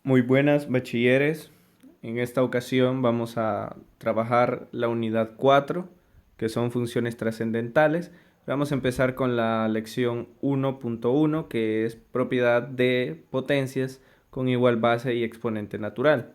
Muy buenas, bachilleres. En esta ocasión vamos a trabajar la unidad 4, que son funciones trascendentales. Vamos a empezar con la lección 1.1, que es propiedad de potencias con igual base y exponente natural.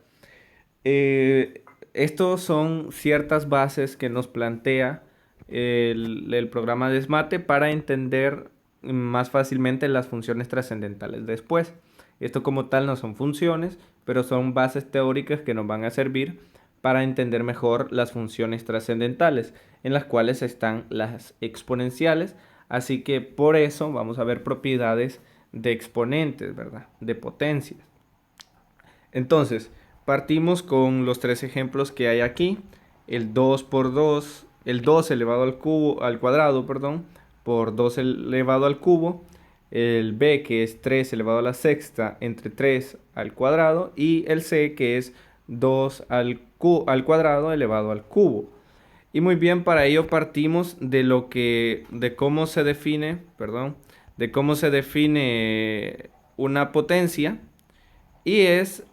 Estos son ciertas bases que nos plantea el programa de SMATE para entender más fácilmente las funciones trascendentales después. Esto como tal no son funciones, pero son bases teóricas que nos van a servir para entender mejor las funciones trascendentales, en las cuales están las exponenciales. Así que por eso vamos a ver propiedades de exponentes, ¿verdad? De potencias. Entonces, partimos con los tres ejemplos que hay aquí. El 2 por 2, el 2 elevado al cubo, al cuadrado, perdón, por 2 elevado al cubo. El b, que es 3 elevado a la sexta entre 3 al cuadrado. Y el c, que es 2 al cuadrado elevado al cubo. Y muy bien, para ello partimos de cómo se define, perdón, de cómo se define una potencia. Y es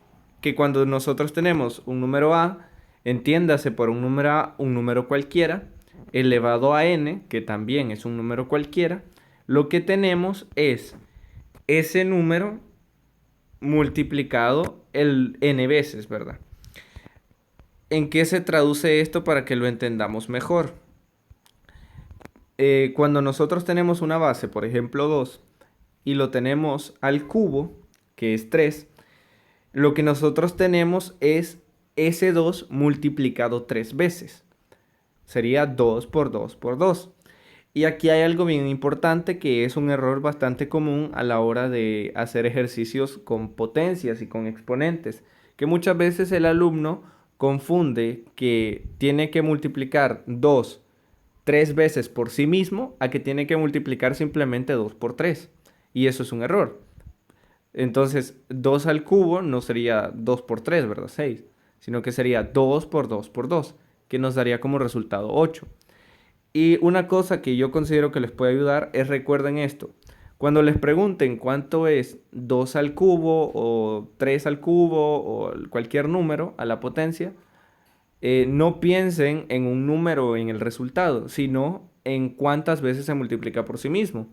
que cuando nosotros tenemos un número a, entiéndase por un número a, un número cualquiera, elevado a n, que también es un número cualquiera, lo que tenemos es ese número multiplicado el n veces, ¿verdad? ¿En qué se traduce esto para que lo entendamos mejor? Cuando nosotros tenemos una base, por ejemplo 2, y lo tenemos al cubo, que es 3, lo que nosotros tenemos es ese 2 multiplicado 3 veces. Sería 2 por 2 por 2. Y aquí hay algo bien importante que es un error bastante común a la hora de hacer ejercicios con potencias y con exponentes, que muchas veces el alumno confunde que tiene que multiplicar 2 3 veces por sí mismo a que tiene que multiplicar simplemente 2 por 3. Y eso es un error. Entonces, 2 al cubo no sería 2 por 3, ¿verdad? 6, sino que sería 2 por 2 por 2, que nos daría como resultado 8. Y una cosa que yo considero que les puede ayudar es recuerden esto. Cuando les pregunten cuánto es 2 al cubo o 3 al cubo o cualquier número a la potencia, no piensen en un número en el resultado, sino en cuántas veces se multiplica por sí mismo.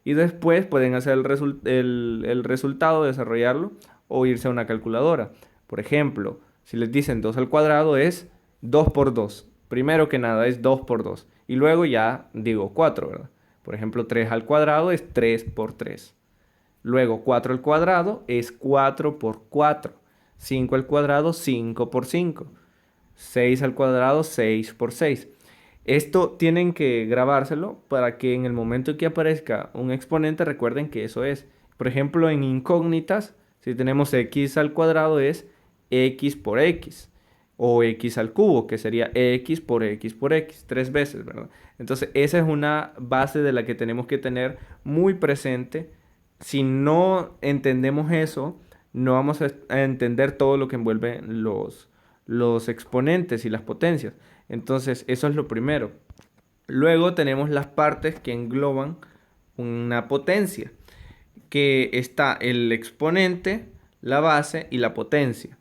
Y después pueden hacer el resultado, desarrollarlo o irse a una calculadora. Por ejemplo, si les dicen 2 al cuadrado es 2 por 2. Primero que nada es 2 por 2. Y luego ya digo 4, ¿verdad? Por ejemplo, 3 al cuadrado es 3 por 3. Luego 4 al cuadrado es 4 por 4. 5 al cuadrado, 5 por 5. 6 al cuadrado, 6 por 6. Esto tienen que grabárselo para que en el momento en que aparezca un exponente recuerden que eso es. Por ejemplo, en incógnitas, si tenemos x al cuadrado es x por x. O x al cubo, que sería x por x por x, 3 veces, ¿verdad? Entonces, esa es una base de la que tenemos que tener muy presente. Si no entendemos eso, no vamos a entender todo lo que envuelve los exponentes y las potencias. Entonces, eso es lo primero. Luego tenemos las partes que engloban una potencia, que está el exponente, la base y la potencia.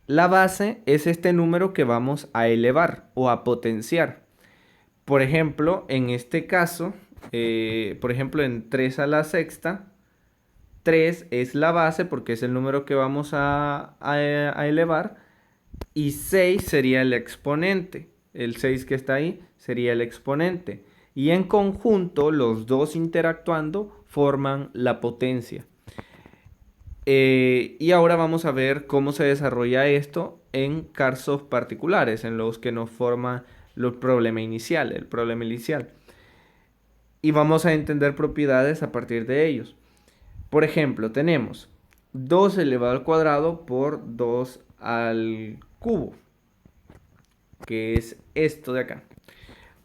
La base es este número que vamos a elevar o a potenciar. Por ejemplo, en este caso, por ejemplo, en 3 a la sexta, 3 es la base porque es el número que vamos a elevar. Y 6 sería el exponente. El 6 que está ahí sería el exponente. Y en conjunto, los dos interactuando forman la potencia. Y ahora vamos a ver cómo se desarrolla esto en casos particulares, en los que nos forma el problema inicial. Y vamos a entender propiedades a partir de ellos. Por ejemplo, tenemos 2 elevado al cuadrado por 2 al cubo, que es esto de acá.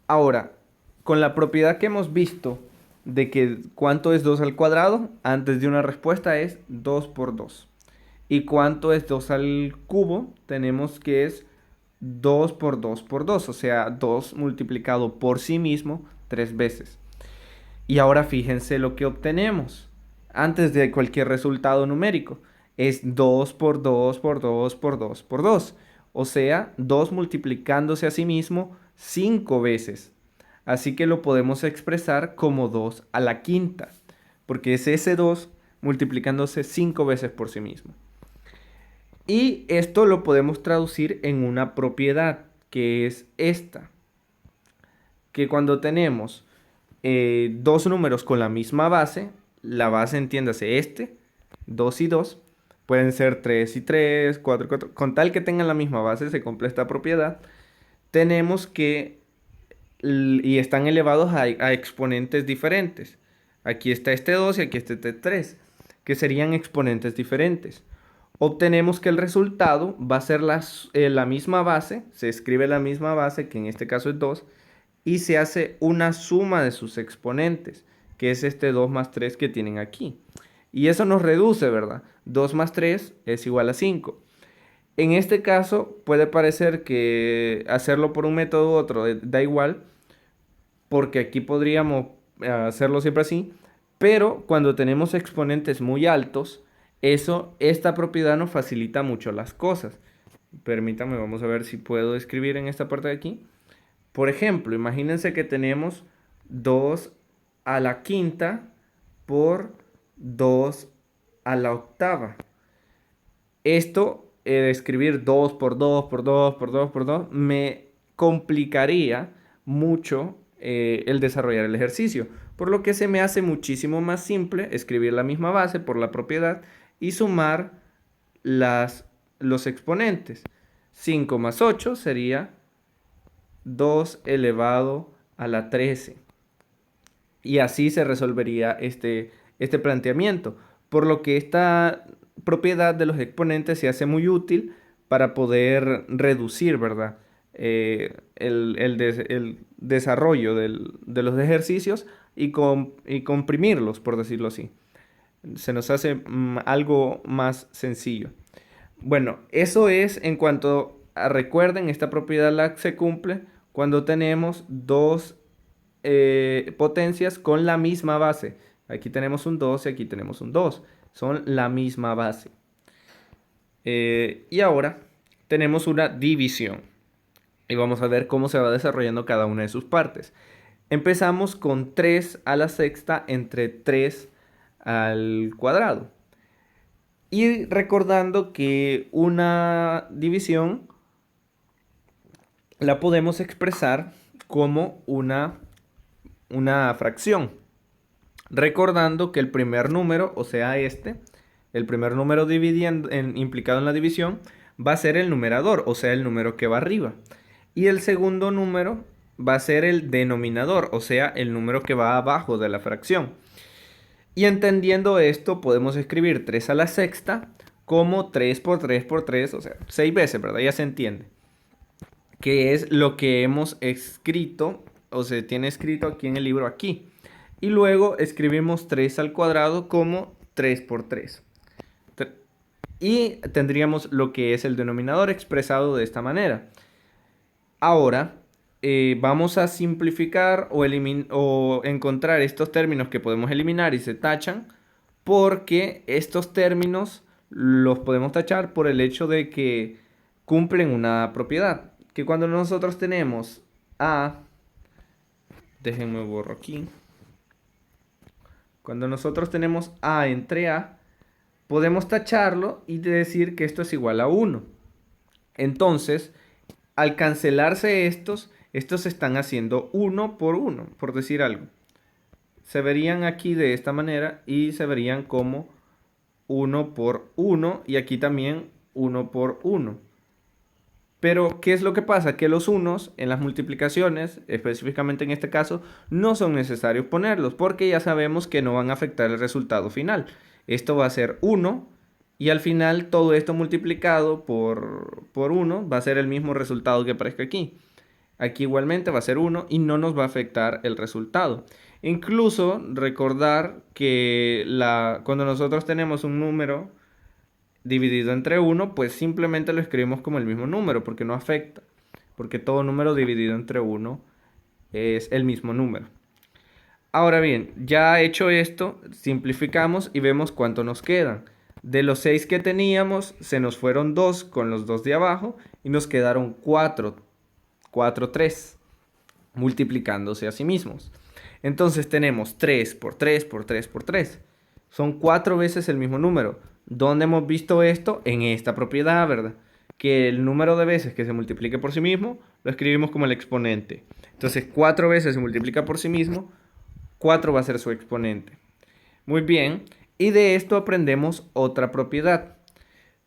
Ahora, con la propiedad que hemos visto de que cuánto es 2 al cuadrado, antes de una respuesta es 2 por 2. Y cuánto es 2 al cubo, tenemos que es 2 por 2 por 2, o sea, 2 multiplicado por sí mismo 3 veces. Y ahora fíjense lo que obtenemos antes de cualquier resultado numérico. es 2 por 2 por 2 por 2 por 2. O sea, 2 multiplicándose a sí mismo 5 veces. Así que lo podemos expresar como 2 a la quinta, porque es ese 2 multiplicándose 5 veces por sí mismo. Y esto lo podemos traducir en una propiedad, que es esta, que cuando tenemos dos números con la misma base, la base entiéndase 2 y 2, pueden ser 3 y 3, 4 y 4, con tal que tengan la misma base se cumple esta propiedad, tenemos que, y están elevados a exponentes diferentes. Aquí está este 2 y aquí está este 3, que serían exponentes diferentes. Obtenemos que el resultado va a ser la misma base, se escribe la misma base, que en este caso es 2, y se hace una suma de sus exponentes, que es este 2 más 3 que tienen aquí. Y eso nos reduce, ¿verdad? 2 más 3 es igual a 5. En este caso puede parecer que hacerlo por un método u otro da igual, porque aquí podríamos hacerlo siempre así, pero cuando tenemos exponentes muy altos, esta propiedad nos facilita mucho las cosas. Permítame, vamos a ver si puedo escribir en esta parte de aquí. Por ejemplo, imagínense que tenemos 2 a la quinta por 2 a la octava. Esto, escribir 2 por 2 por 2 por 2 por 2, me complicaría mucho el desarrollar el ejercicio. Por lo que se me hace muchísimo más simple escribir la misma base por la propiedad y sumar los exponentes. 5 más 8 sería 2 elevado a la 13. Y así se resolvería este planteamiento. Por lo que esta propiedad de los exponentes se hace muy útil para poder reducir, ¿verdad? El desarrollo de los ejercicios y comprimirlos, por decirlo así. Se nos hace algo más sencillo. Bueno, eso es en cuanto a, recuerden, esta propiedad la se cumple cuando tenemos dos potencias con la misma base. Aquí tenemos un 2 y aquí tenemos un 2. Son la misma base. Y ahora tenemos una división. Y vamos a ver cómo se va desarrollando cada una de sus partes. Empezamos con 3 a la sexta entre 3 al cuadrado. Y recordando que una división la podemos expresar como una fracción. Recordando que el primer número, o sea el primer número implicado en la división, va a ser el numerador, o sea el número que va arriba. Y el segundo número va a ser el denominador, o sea el número que va abajo de la fracción. Y entendiendo esto, podemos escribir 3 a la sexta como 3 por 3 por 3, o sea, 6 veces, ¿verdad? Ya se entiende. Que es lo que hemos escrito, o se tiene escrito aquí en el libro aquí. Y luego escribimos 3 al cuadrado como 3 por 3. Y tendríamos lo que es el denominador expresado de esta manera. Ahora vamos a simplificar o encontrar estos términos que podemos eliminar y se tachan, porque estos términos los podemos tachar por el hecho de que cumplen una propiedad. Que cuando nosotros tenemos A, déjenme borro aquí. Cuando nosotros tenemos A entre A, podemos tacharlo y decir que esto es igual a 1. Entonces, al cancelarse estos se están haciendo 1 por 1, por decir algo. Se verían aquí de esta manera y se verían como 1 por 1 y aquí también 1 por 1. Pero, ¿qué es lo que pasa? Que los unos en las multiplicaciones, específicamente en este caso, no son necesarios ponerlos porque ya sabemos que no van a afectar el resultado final. Esto va a ser 1 y al final todo esto multiplicado por 1 va a ser el mismo resultado que aparezca aquí. Aquí igualmente va a ser 1 y no nos va a afectar el resultado. Incluso recordar que cuando nosotros tenemos un número dividido entre 1, pues simplemente lo escribimos como el mismo número, porque no afecta, porque todo número dividido entre 1 es el mismo número. Ahora bien, ya hecho esto, simplificamos y vemos cuánto nos quedan. De los 6 que teníamos, se nos fueron 2 con los 2 de abajo y nos quedaron 4, 4, 3, multiplicándose a sí mismos. Entonces tenemos 3 por 3 por 3 por 3. Son 4 veces el mismo número. ¿Dónde hemos visto esto? En esta propiedad, ¿verdad? Que el número de veces que se multiplique por sí mismo lo escribimos como el exponente. Entonces 4 veces se multiplica por sí mismo, 4 va a ser su exponente. Muy bien, y de esto aprendemos otra propiedad.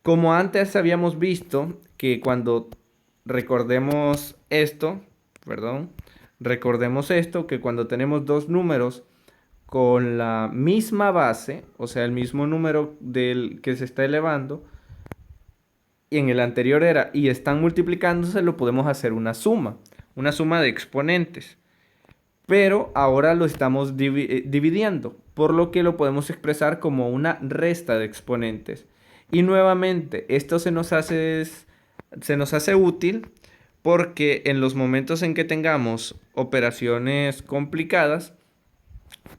Como antes habíamos visto que cuando recordemos esto, perdón, recordemos esto, que cuando tenemos dos números con la misma base, o sea, el mismo número del que se está elevando, y en el anterior era, y están multiplicándose, lo podemos hacer una suma de exponentes. Pero ahora lo estamos dividiendo, por lo que lo podemos expresar como una resta de exponentes. Y nuevamente, esto se nos hace útil porque en los momentos en que tengamos operaciones complicadas,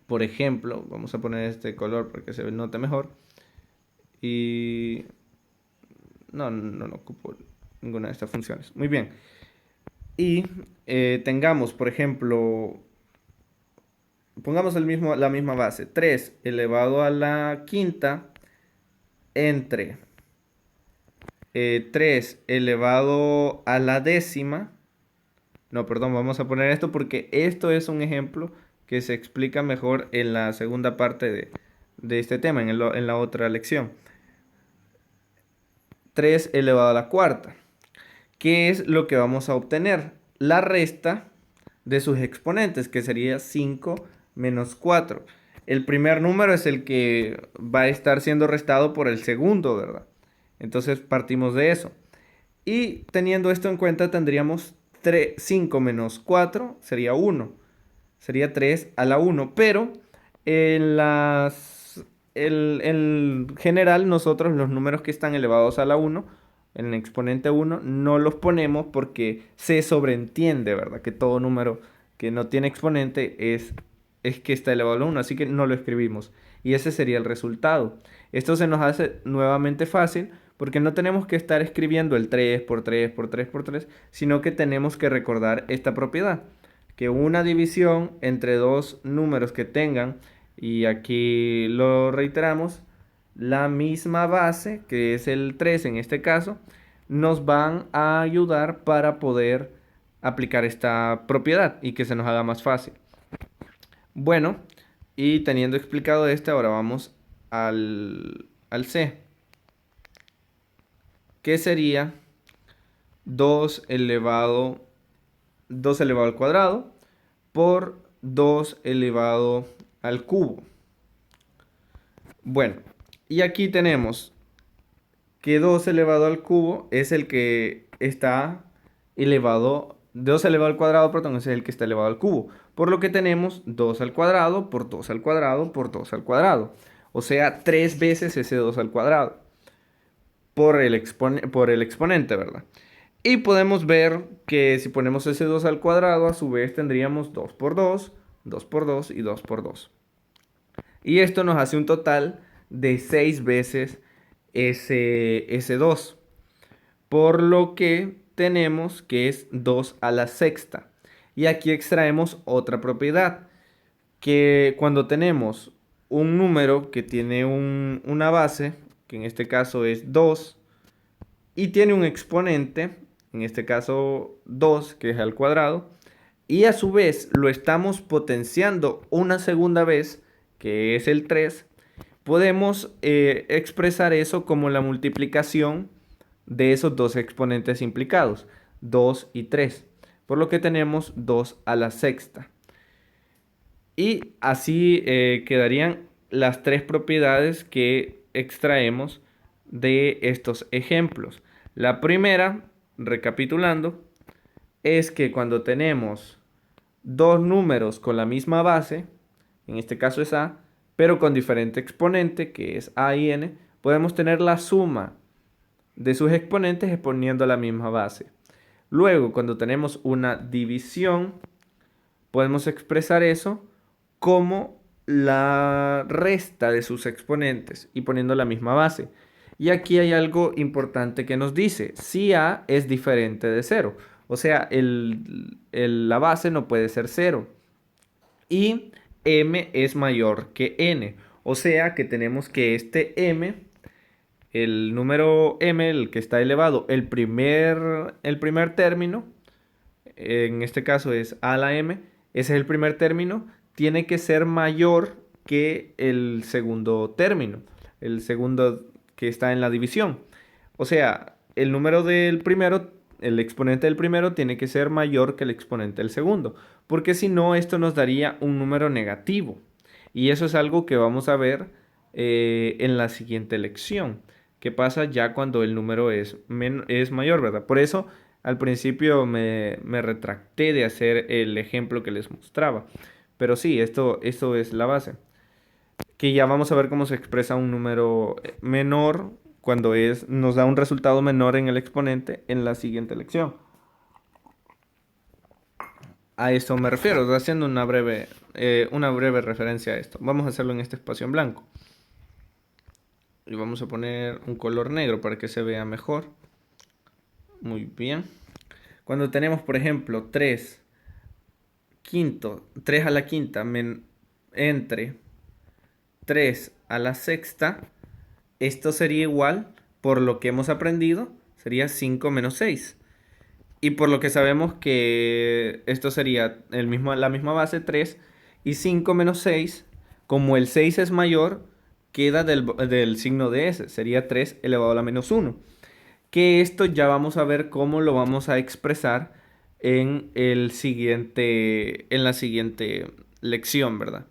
por ejemplo, vamos a poner este color para que se note mejor. Y no ocupo ninguna de estas funciones. Muy bien. Y tengamos, por ejemplo, pongamos la misma base. 3 elevado a la quinta entre 3 elevado a la décima. No, perdón, vamos a poner esto porque esto es un ejemplo que se explica mejor en la segunda parte de este tema, en la otra lección. 3 elevado a la cuarta. ¿Qué es lo que vamos a obtener? La resta de sus exponentes, que sería 5 menos 4. El primer número es el que va a estar siendo restado por el segundo, ¿verdad? Entonces partimos de eso. Y teniendo esto en cuenta tendríamos 5 menos 4 sería 1. Sería 3 a la 1. Pero en general nosotros los números que están elevados a la 1 en el exponente 1 no los ponemos porque se sobreentiende, ¿verdad? Que todo número que no tiene exponente es que está elevado a la 1, así que no lo escribimos. Y ese sería el resultado. Esto se nos hace nuevamente fácil porque no tenemos que estar escribiendo el 3 por 3 por 3 por 3, sino que tenemos que recordar esta propiedad, que una división entre dos números que tengan, y aquí lo reiteramos, la misma base, que es el 3 en este caso, nos van a ayudar para poder aplicar esta propiedad y que se nos haga más fácil. Bueno, y teniendo explicado esto, ahora vamos al C, que sería 2 elevado al cuadrado por 2 elevado al cubo. Bueno, y aquí tenemos que 2 elevado al cubo es el que está elevado, 2 elevado al cuadrado, perdón, es el que está elevado al cubo. Por lo que tenemos 2 al cuadrado por 2 al cuadrado por 2 al cuadrado. O sea, 3 veces ese 2 al cuadrado por el exponente, ¿verdad? Y podemos ver que si ponemos ese 2 al cuadrado, a su vez tendríamos 2 por 2, 2 por 2 y 2 por 2. Y esto nos hace un total de 6 veces ese 2. Por lo que tenemos que es 2 a la sexta. Y aquí extraemos otra propiedad, que cuando tenemos un número que tiene una base, que en este caso es 2, y tiene un exponente, en este caso 2, que es al cuadrado, y a su vez lo estamos potenciando una segunda vez, que es el 3, podemos expresar eso como la multiplicación de esos dos exponentes implicados, 2 y 3, por lo que tenemos 2 a la sexta. Y así quedarían las tres propiedades que extraemos de estos ejemplos. La primera, recapitulando, es que cuando tenemos dos números con la misma base, en este caso es A, pero con diferente exponente, que es A y N, podemos tener la suma de sus exponentes exponiendo la misma base. Luego, cuando tenemos una división, podemos expresar eso como la resta de sus exponentes y poniendo la misma base. Y aquí hay algo importante que nos dice, si A es diferente de cero, o sea, la base no puede ser cero. Y M es mayor que N, o sea que tenemos que este M, el número M, el que está elevado, el primer término, en este caso es a la m, ese es el primer término, tiene que ser mayor que el segundo término, el segundo que está en la división. O sea, el número del primero, el exponente del primero tiene que ser mayor que el exponente del segundo, porque si no, esto nos daría un número negativo. Y eso es algo que vamos a ver en la siguiente lección. ¿Qué pasa ya cuando el número es mayor, verdad? Por eso al principio me retracté de hacer el ejemplo que les mostraba. Pero sí, esto es la base. Que ya vamos a ver cómo se expresa un número menor cuando nos da un resultado menor en el exponente en la siguiente lección. A esto me refiero, haciendo una breve referencia a esto. Vamos a hacerlo en este espacio en blanco. Y vamos a poner un color negro para que se vea mejor. Muy bien. Cuando tenemos, por ejemplo, 3 a la quinta entre 3 a la sexta, esto sería igual, por lo que hemos aprendido, sería 5 menos 6. Y por lo que sabemos que esto sería la misma base 3 y 5 menos 6, como el 6 es mayor, queda del signo de s, sería 3 elevado a la menos 1. Que esto ya vamos a ver cómo lo vamos a expresar en la siguiente lección, ¿verdad?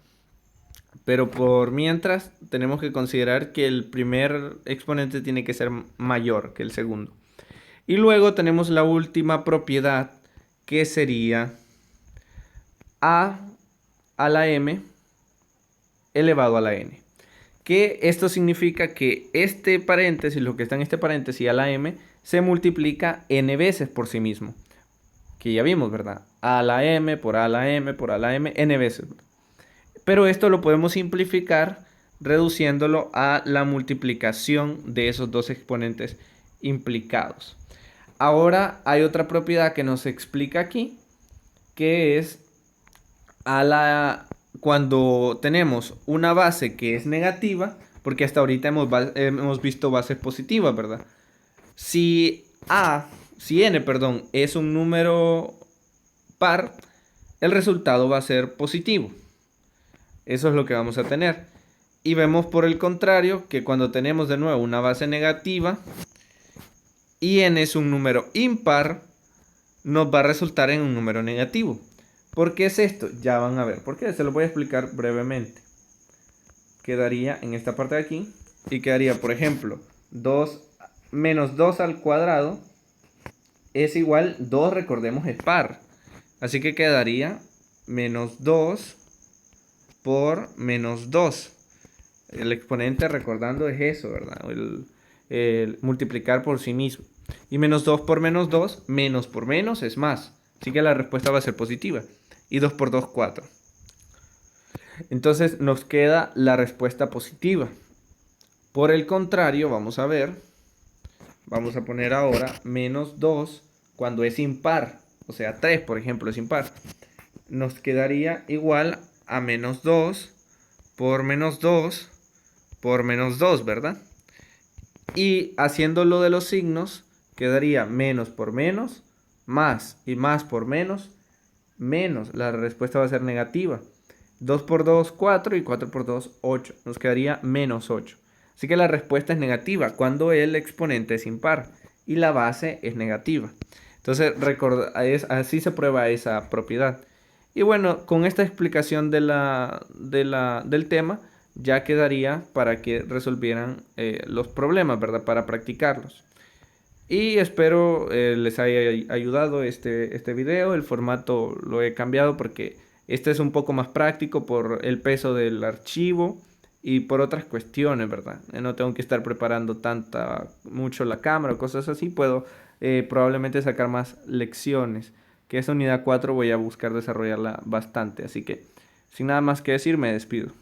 Pero por mientras tenemos que considerar que el primer exponente tiene que ser mayor que el segundo. Y luego tenemos la última propiedad, que sería a la m elevado a la n. Que esto significa que este paréntesis, lo que está en este paréntesis a la m, se multiplica n veces por sí mismo. Que ya vimos, ¿verdad? A la m por a la m por a la m, n veces. Pero esto lo podemos simplificar reduciéndolo a la multiplicación de esos dos exponentes implicados. Ahora hay otra propiedad que nos explica aquí, que es cuando tenemos una base que es negativa, porque hasta ahorita hemos visto bases positivas, ¿verdad? Si n, perdón, es un número par, el resultado va a ser positivo. Eso es lo que vamos a tener. Y vemos por el contrario que cuando tenemos de nuevo una base negativa y n es un número impar, nos va a resultar en un número negativo. ¿Por qué es esto? Ya van a ver. ¿Por qué? Se lo voy a explicar brevemente. Quedaría en esta parte de aquí y quedaría, por ejemplo, menos 2 al cuadrado es igual, 2 recordemos es par. Así que quedaría menos 2 por menos 2. El exponente, recordando, es eso, ¿verdad? El multiplicar por sí mismo. Y menos 2 por menos es más. Así que la respuesta va a ser positiva. Y 2 por 2, 4. Entonces nos queda la respuesta positiva. Por el contrario, vamos a ver. Vamos a poner ahora menos 2 cuando es impar. O sea, 3, por ejemplo, es impar. Nos quedaría igual a menos 2 por menos 2 por menos 2, ¿verdad? Y haciéndolo de los signos, quedaría menos por menos, más y más por menos, menos. La respuesta va a ser negativa. 2 por 2, 4 y 4 por 2, 8. Nos quedaría menos 8. Así que la respuesta es negativa cuando el exponente es impar y la base es negativa. Entonces, así se prueba esa propiedad. Y bueno, con esta explicación del tema, ya quedaría para que resolvieran los problemas, ¿verdad? Para practicarlos. Y espero les haya ayudado este video. El formato lo he cambiado porque este es un poco más práctico por el peso del archivo y por otras cuestiones, ¿verdad? No tengo que estar preparando mucho la cámara o cosas así. Puedo probablemente sacar más lecciones. Que esa unidad 4 voy a buscar desarrollarla bastante. Así que sin nada más que decir, me despido.